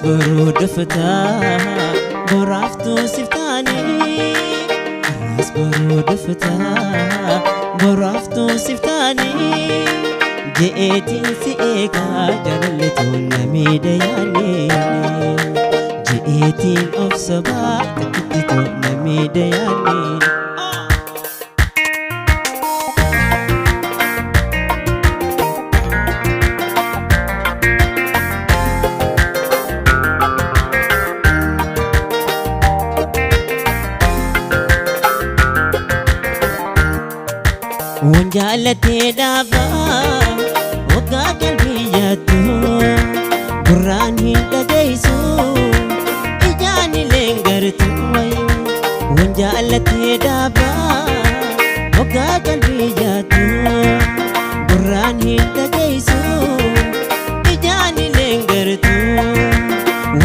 برود فتاة برافتو سفتاني الراس برود فتاة برافتو سفتاني جئتين سيئكا جلتون نميد يعني جئتين أف صباح تكتتون نميد يعني وانجالتي دابا وقا قلبي جاتو قراني لديسو إجاني لنقرتو وانجالتي دابا وقا قلبي جاتو قراني لديسو إجاني لنقرتو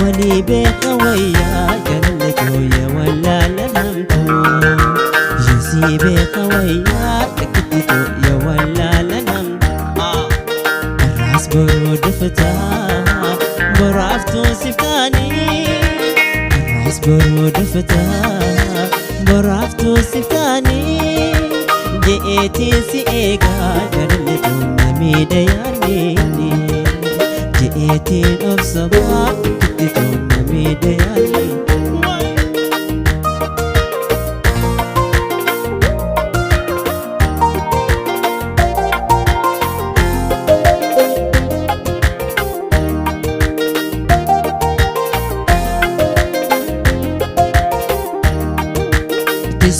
ولي بخويا جلتو يا ولا لنمتو يسي بخويا يا ولا لنم الراس برود فتاة برافتو سفتاني الراس برود فتاة برافتو سفتاني جئتي سيئكا جلتو نميد يعني جئتي أف صباح كتتو نميد يعني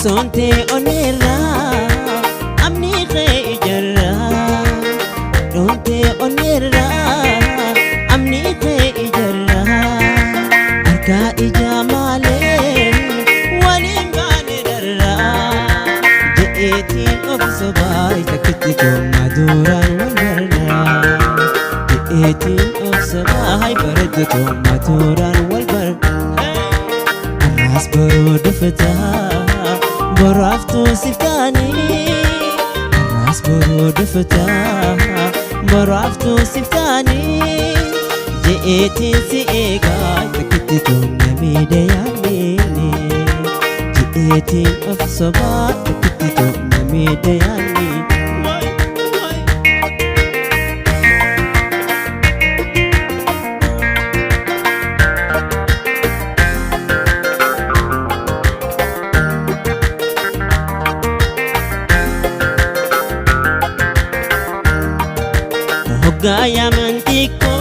sonte onera amni khay jarra donte onera amni khay jarra arka ijamale walin bane darra jeeti of sabai takitiko maduran walbarra jeeti of sabai baradko maduran walbarra الراس برود فتاة برافتو سفتاني الراس برود فتاة برافتو سفتاني جئتي سيئكا تكتتو نميد يعني جئتي أف صباح تكتتو نميد يعني Gaya mantiko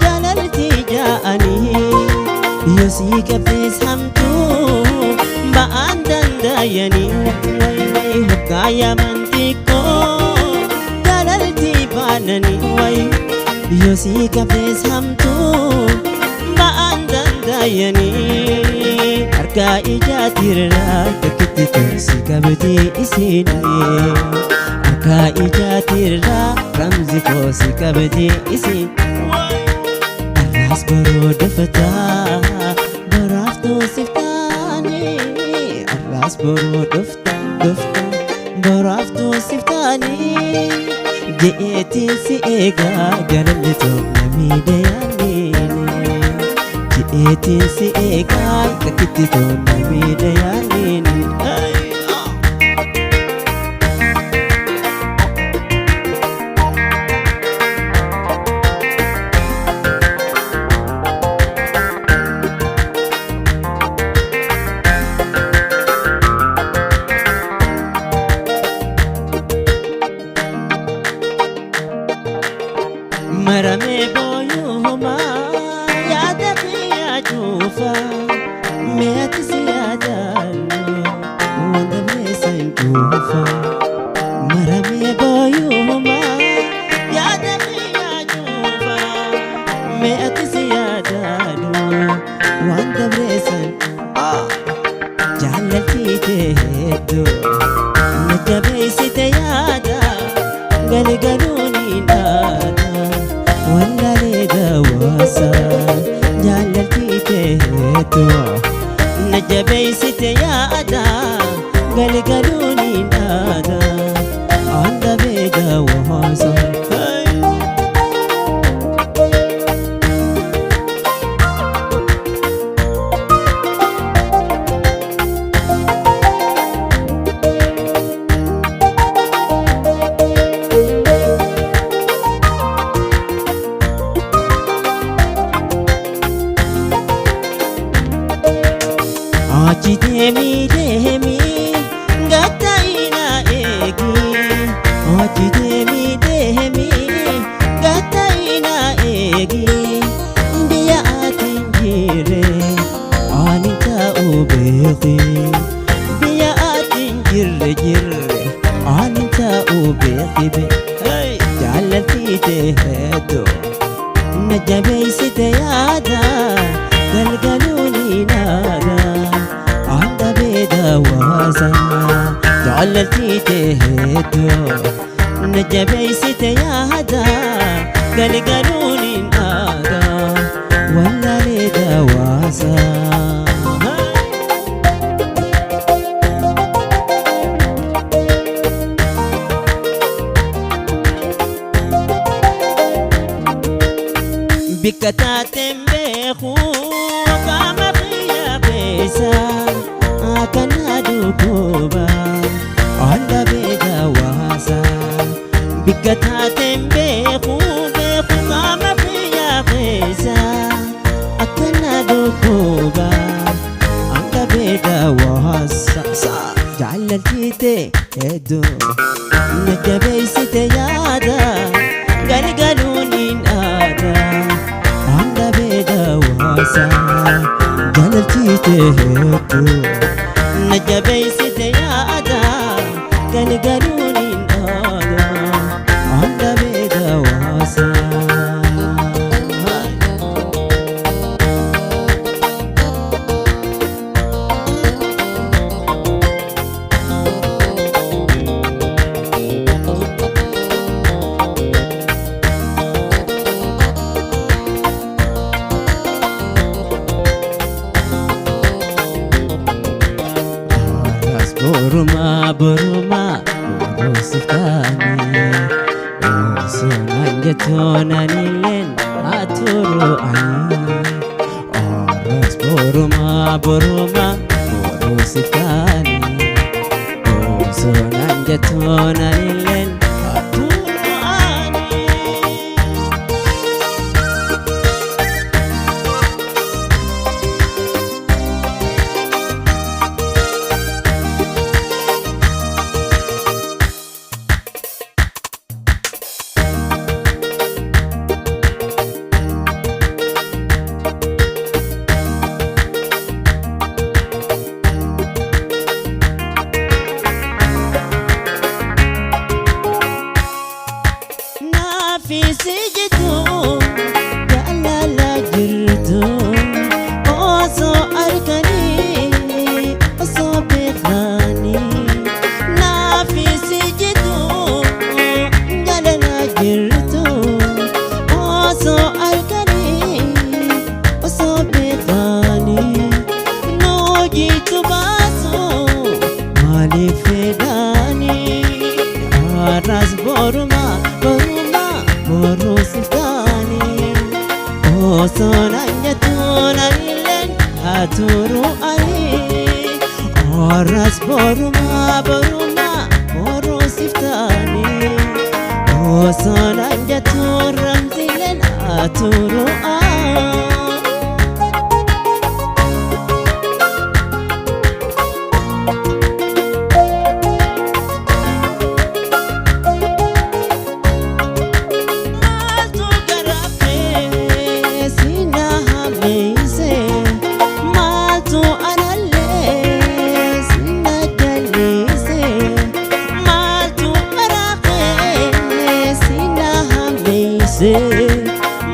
jalalti jaani yosi kafis hamtu baan dandayani gaya mantiko jalalti banani yosi kafis hamtu baan dandayani arka ijatirra takittu sikabti isini arka ijatirra رمزي فوسي كبدي اسي الراس برود فتاة برافتو سفتاني الراس برود فتاة برافتو سفتاني جئتي سيئكا جلتو نميد يعني جئتي سيئكا تكتتو نميد يعني مرمي بويوهما يا دقي يا جوفا ميت سيادالو وندمي سنكوفا مرمي بويوهما يا دقي يا جوفا ميت سيادالو وندمي سنكوفا جعلتي تهدو نجبي ستيادا قلقلوني نادا ولا لدواسا جعلتي تهدو نجبي ستيادا قلقلوني نادا عند بيدا وحاسا deemii deemii gatta'ina eegi hojii deemii deemii gatta'ina eegi biyya atiin jirre ani ta'uu beeki biyya atiin jirre ani ta'uu beeki jaalaltii hedduu na jabeessite yaada galgaluuni naada anda beeda waasa jaalaltii hedduu na jabeessite yaada galgaluuni naada wallaleeda waasa bikataten beeku kama fiya beesa akana dukuba anda beda wasa bikataten beeku kama fiya beesa akana dukuba anda beda wasa jaalaltite hedduu na jabeessite yaada galgaluuni naada anda beeda waasa jaalaltite hedduu na jabeessite yaada galgaluuni naada anda beeda waasa boruma borosiftani sonanjetonanilen aturu ani oras boruma borosiftani sonanjetonanilen aturu ani Fisijitu jaalala jirtu osoo arganii osoo beekanii naafisijitu jaalala jirtu osoo arganii osoo beekanii noojitu baasu maaliif fedhanii arras boruma borosiftani sonanjetonanilen aturu ani oras boruma borosiftani sonanjetoramzilen aturu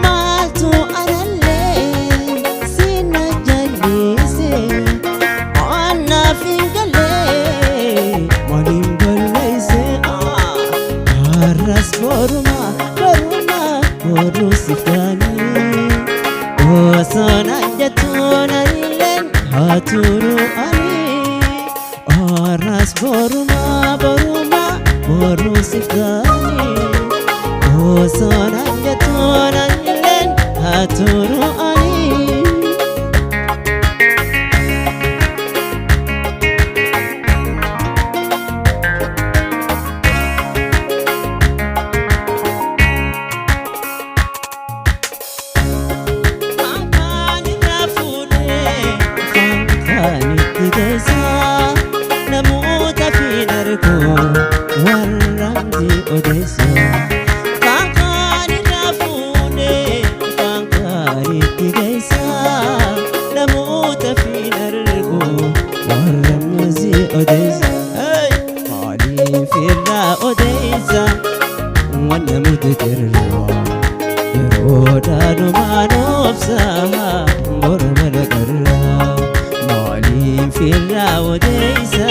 maaltu anallee sina jalise annaaf hin galee waliin balleeyse arras boruma borosiftanii sonanjetonanilen aturu ani arras boruma borosiftanii sonanjetonanilen aturu ani Kani rafune, kani kidesa namoota fi narkoo warramti odeessa kan irraa fuudhee kan itti geessa namoota fi narkoo warramti odeessa maaliif irraa odeessa wanna muteterra yeroodhaanumaan obsaa morma lagarraa maaliif irraa odeessa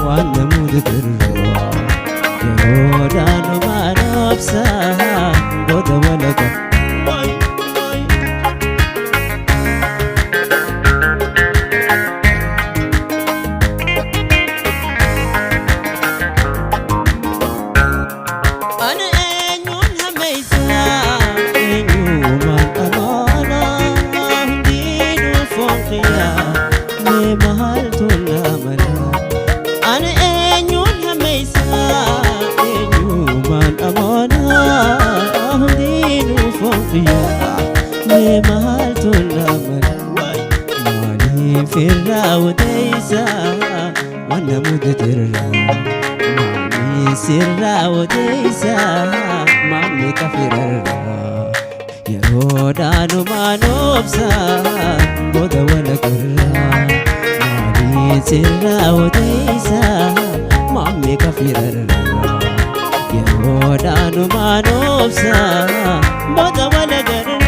wanna muteterra yeroodhaanumaan obsaa morma lagarraa firra odeysa wanna mudatirra mami sirra odeysa mami kafirarra yeroodhaanumaan obsa boda walagarra mami sirra odeysa mami kafirarra yeroodhaanumaan obsa boda walagarra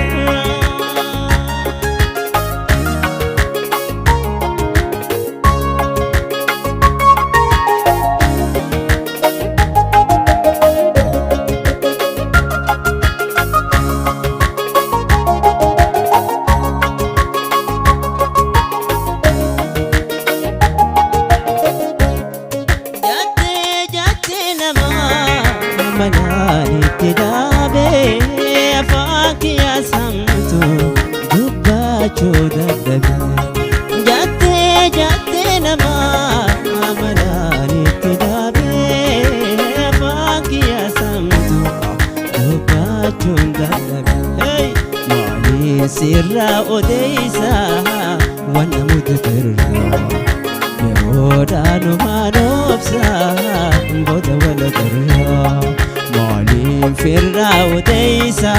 mananitti dhaabee afaan kiyyaa samtu dubbachuu dadhabe jattee namaa mananitti dhaabee afaan kiyyaa samtu dubbachuu dadhabe maali sirra odeysa wanna mudatirra yeroodhaanumaan obsa boda walagarra maaliif irraa odeysa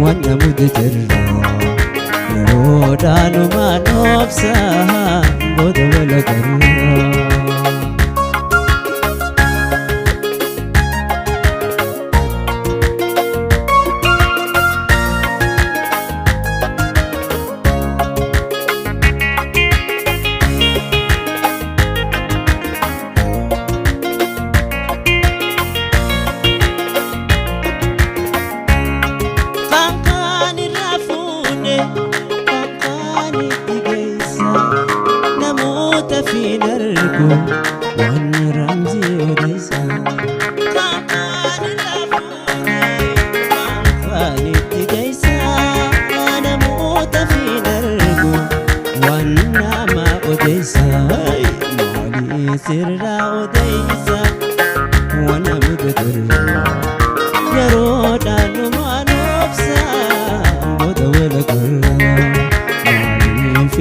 wanna mudatirra yeroodhaanumaan obsa boda walagarra one ramzi odeysa kaanitti geessa namoota fi nargu waan nama odeysa maali sirra odeysa wanna mudatirra yeroodhaanumaan obsa boda walagarra maaliif